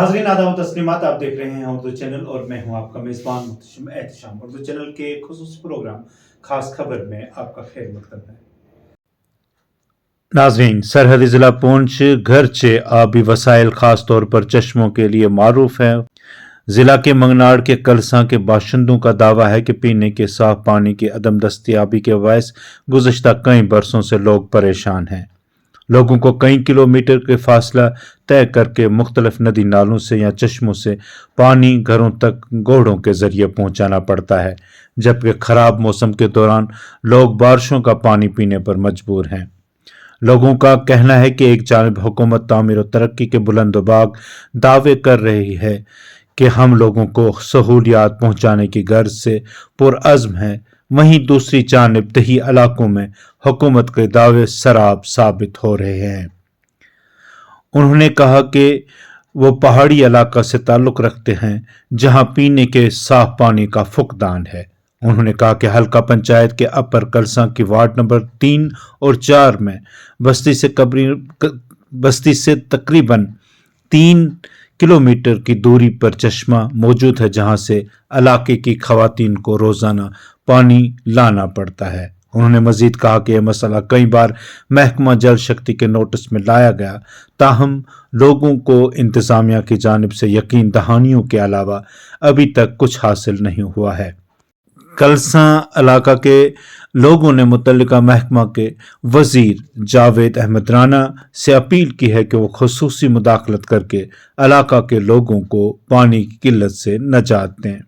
नाजरीन आदाब तस्लीमात, आप देख रहे हैं उर्दू चैनल और मैं हूं आपका मेज़बान मुहतशिम एहतशाम। उर्दू चैनल के खुसूसी प्रोग्राम खास खबर में आपका खैर मकदम है। नाजरीन, सरहदी ज़िला पूंछ घरचे आबी वसाइल ख़ास तौर पर चश्मों के लिए मारूफ है। ज़िला के मंगनाड़ के कलसा के बाशिंदों का दावा है कि पीने के साफ पानी की अदम दस्तियाबी के बायस गुज़श्ता कई बरसों से लोग परेशान हैं। लोगों को कई किलोमीटर के फासला तय करके मुख्तलिफ नदी नालों से या चश्मों से पानी घरों तक घोड़ों के जरिए पहुंचाना पड़ता है, जबकि खराब मौसम के दौरान लोग बारिशों का पानी पीने पर मजबूर हैं। लोगों का कहना है कि एक जानिब हुकूमत तामीर और तरक्की के बुलंदबाग दावे कर रही है कि हम लोगों को सहूलियात पहुंचाने की गर्ज से पुरअज़्म है, वहीं दूसरी जानिब दही इलाकों में हुकूमत के दावे सराब साबित हो रहे हैं। उन्होंने कहा कि वो पहाड़ी इलाका से ताल्लुक़ रखते हैं जहां पीने के साफ पानी का फुकदान है। उन्होंने कहा कि हल्का पंचायत के अपर कलसा की वार्ड नंबर 3 और 4 में बस्ती से तकरीबन 3 किलोमीटर की दूरी पर चश्मा मौजूद है, जहां से इलाके की खवातीन को रोजाना पानी लाना पड़ता है। उन्होंने मजीद कहा कि यह मसला कई बार महकमा जल शक्ति के नोटिस में लाया गया, ताहम लोगों को इंतजामिया की जानिब से यकीन दहानियों के अलावा अभी तक कुछ हासिल नहीं हुआ है। कलसा इलाका के लोगों ने मुतल्लिका महकमा के वजीर जावेद अहमद राना से अपील की है कि वो खुसूसी मुदाखलत करके इलाका के लोगों को पानी की किल्लत से नजात दें।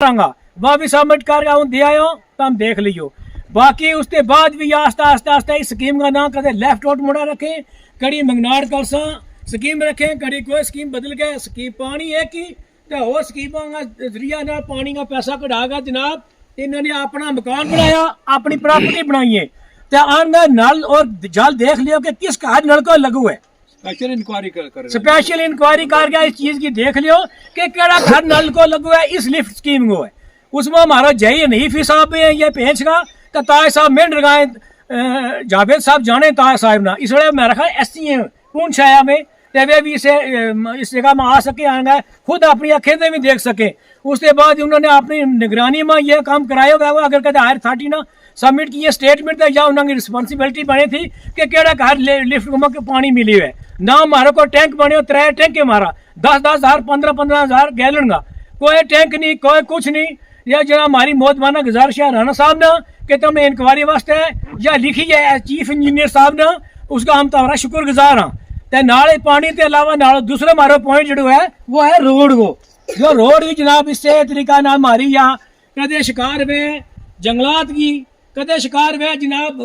भी सबमिट कर दे आयो तो हम देख लियो। बाकी उसके बाद भी आस्ता आस्ता आस्ता इस स्कीम का नाम कदे लेफ्ट आउट मुड़ा रखें, कड़ी मंगनाड़ कलसा स्कीम रखें, कड़ी कोई स्कीम बदल गए। स्कीम पानी है कि हो स्कीमों का जरिया ना पानी का पैसा कढ़ागा जनाब। इन्होंने अपना मकान बनाया, अपनी प्रॉपर्टी बनाई है, तो आंगा नल और जल देख लियो कि किस घर नल को लगू है। स्पेशल इंक्वायरी करके इस चीज की देख लियो कि केड़ा घर नल को लगू है, इस लिफ्ट स्कीम को है। उसमें हमारा जय नहीं फी साहब है ये पेंच का तो ताज साहब मेंढ लगाए जावेद साहब जाने ताज साहब ना इस वे मेरा ख्याल एस है पूंछ आया में वे भी इसे इस जगह में आ सके, आएंगे खुद अपनी आंखें से भी देख सके। उसके बाद उन्होंने अपनी निगरानी में ये काम कराया हुआ। अगर कहते हायर अथॉरिटी ना सबमिट किए स्टेटमेंट या उन्होंने रिस्पॉन्सिबिलिटी बनी थी कि केड़ा घर लिफ्ट के पानी मिली है ना। हमारे को टैंक बने 3 टैंक हमारा 10,000 15,000 गैलन का कोई टैंक नहीं, कोई कुछ नहीं। या जो हमारी मोहतबाना गुजारिश है राना साहब ना कि तुम इंक्वायरी वास्ते या लिखी है चीफ इंजीनियर साहब ना, उसका हम तुम्हारा शुक्रगुजार हाँ। ते नाले पानी के अलावा नाले दूसरा हमारा पॉइंट जो है वो है रोड को, जो रोड भी जनाब इससे तरीका ना हमारी यहाँ कदे शिकार में जंगलात की कदे शिकार में जनाब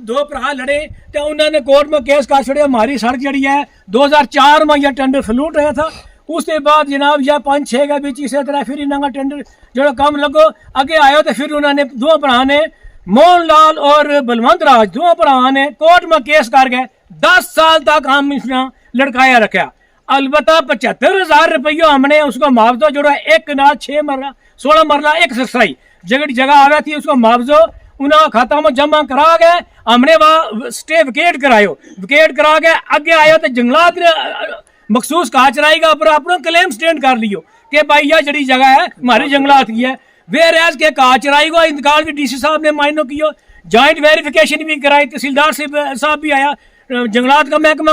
2 भरा लड़े तो उन्होंने कोर्ट में केस कर छोड़े। हमारी सड़क जड़ी है 2004 में यह टेंडर फ्लूट रहा था। उसके बाद जनाब यह 5-6 के बीच इसी तरह फिर इन्होंने टेंडर जो काम लगो अगे आयो तो फिर उन्होंने 2 भरा ने मोहन लाल और बलवंत राज 2 भरा ने कोर्ट में केस कर गए। 10 साल तक हम इसने लड़काया रखा। अलबत्ता 75,000 रुपये हमने उसको मुआवजा जोड़ा। एक नाल 6 मरला 16 मरला एक सरसाई जगह आ गई थी, उसको मुआवजा उन्हें खाता में जमा करा गए। हमने वह स्टे विकेट करायो, विकेट करा के अगे आयो तो जंगलात ने मखसूस कहा चलाएगा पर अपना क्लेम स्टैंड कर लियो कि भाई यह जड़ी जगह है हमारी जंगलात की है। वेर एज के कहा चलाई को इंतकाल भी डीसी साहब ने मायनो कियो, जॉइंट वेरिफिकेशन भी कराई, तहसीलदार साहब भी आया, जंगलात का महकमा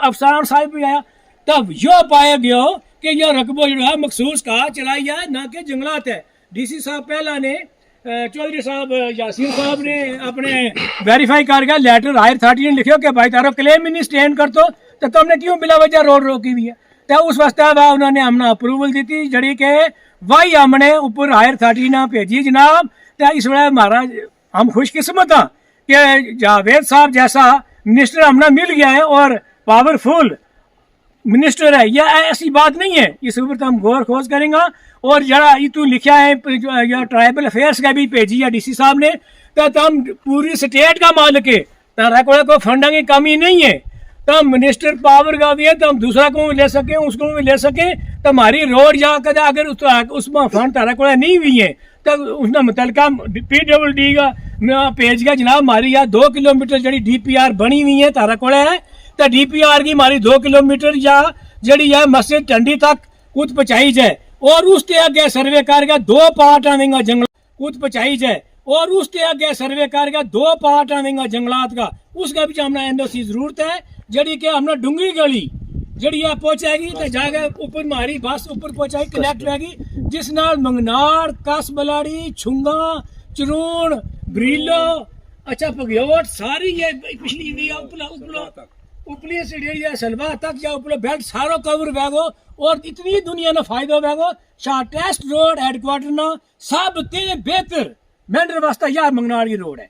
अफसरान साहब भी आया। तब यो पाया गया कि यह रकबो जो है मखसूस कहा चलाई है ना कि जंगलात है। डीसी साहब पहला ने चौधरी साहब यासीन साहब ने अपने वेरीफाई करके लेटर हायर अथॉरिटी ने लिखियो कि भाई तारो क्लेम ही नहीं स्टैंड कर तो तुमने क्यों बिला वजह रोड रोकी हुई है। तो उस वास्ते उन्होंने हमने अप्रूवल दी थी जड़ी के वही हमने ऊपर हायर अथॉरिटी ने भेजी जनाब। तो इस वे हमारा हम खुशकिस्मत हाँ कि जावेद साहब जैसा मिनिस्टर हमने मिल गया है और पावरफुल मिनिस्टर है। यह ऐसी बात नहीं है, इस ऊपर तो हम गौर खोज करेंगे। और जरा इतू लिखा है या ट्राइबल अफेयर्स का भी भेजी है डीसी साहब ने, तो हम पूरी स्टेट का मालिक है, तारा को फंडा की कमी नहीं है। तो हम मिनिस्टर पावर का भी है तो हम दूसरा को ले सकें उसको भी ले सकें। तो हमारी रोड जा कर अगर उसमें फंड तारा को नहीं हुई है तो उसने मुतलका PWD का पेज का जनाब हमारी यहाँ 2 किलोमीटर जड़ी DPR बनी हुई है तारा को है। तो DPR की हमारी 2 किलोमीटर या ਜਿਹੜੀ ਹੈ ਮਸਜਿਦ ਟੰਡੀ ਤੱਕ ਕੁਝ ਪਹੁੰਚਾਈ ਜਾਏ और उसके आगे सर्वे करके 2 पार्ट आवेंगे जंगल कुछ पहुंचाई जाए और उसके आगे सर्वे करके 2 पार्ट आवेंगे जंगलात का उसका भी हमने एनओसी जरूरत है जड़ी के हमने डूंगी गली जड़ी है पहुंचाएगी तो जाके ऊपर हमारी बस ऊपर पहुंचाई कनेक्ट रहेगी जिस नाल मंगनाड़ कस बलाड़ी छुंगा चरून बरीलो अच्छा भगयोट सारी ये पिछली एरिया उपली सीढ़ी या सलवा तक या ऊपर बेल्ट सारो कवर बैगो और इतनी दुनिया ने फायदा बैगो शॉर्टेस्ट रोड हेडक्वार्टर ना सब ते बेहतर मेंढर वास्ता यह मंगनाड़ की रोड है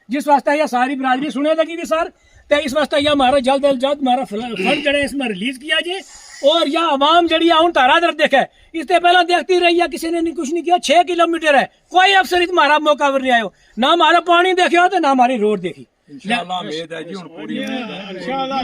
जिस वास्ते यह सारी बरादरी सुने लगी थी सर तो इस वास्ते यह हमारा जल्द अज जल्द हमारा फंड जड़े इसमें रिलीज किया जाए और यह आवाम जड़ी हूँ तारा दर देखे इससे पहले देखती रही है किसी ने कुछ नहीं किया 6 किलोमीटर है कोई अफसर हमारा मौका पर नहीं आयो ना हमारा पानी देखियो तो ना हमारी रोड देखी इंशाल्लाह उम्मीद है जी हुण पूरी इंशाल्लाह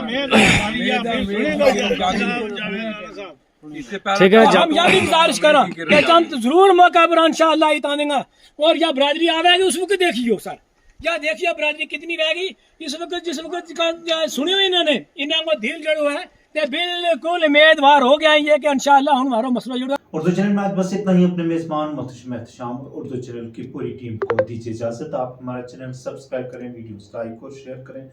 इससे पहले ठीक है हम यह भी गुजारिश करा कि हम जरूर मौका पर इंशाल्लाह ही तानेंगे और यह बरादरी आवेगी उस वक्त देखियो सर या देखिए बरादरी कितनी रहेगी इस वक्त जिस वक्त सुनियो इन्होंने इन्हें को दिल जड़ो है ते बिल्कुल उम्मीदवार हो गया ये कि इंशाल्लाह हम हमारा मसला जुड़ा उर्दू चैनल में आज बस इतना ही। अपने मेजबान मोहतशम एहतशाम और उर्दू चैनल की पूरी टीम को दीजिए इजाजत। आप हमारा चैनल सब्सक्राइब करें, वीडियोस लाइक और शेयर करें,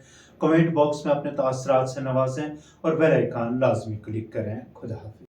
कमेंट बॉक्स में अपने तासरात से नवाजें और बेल आइकन लाजमी क्लिक करें। खुदा हाफिज़।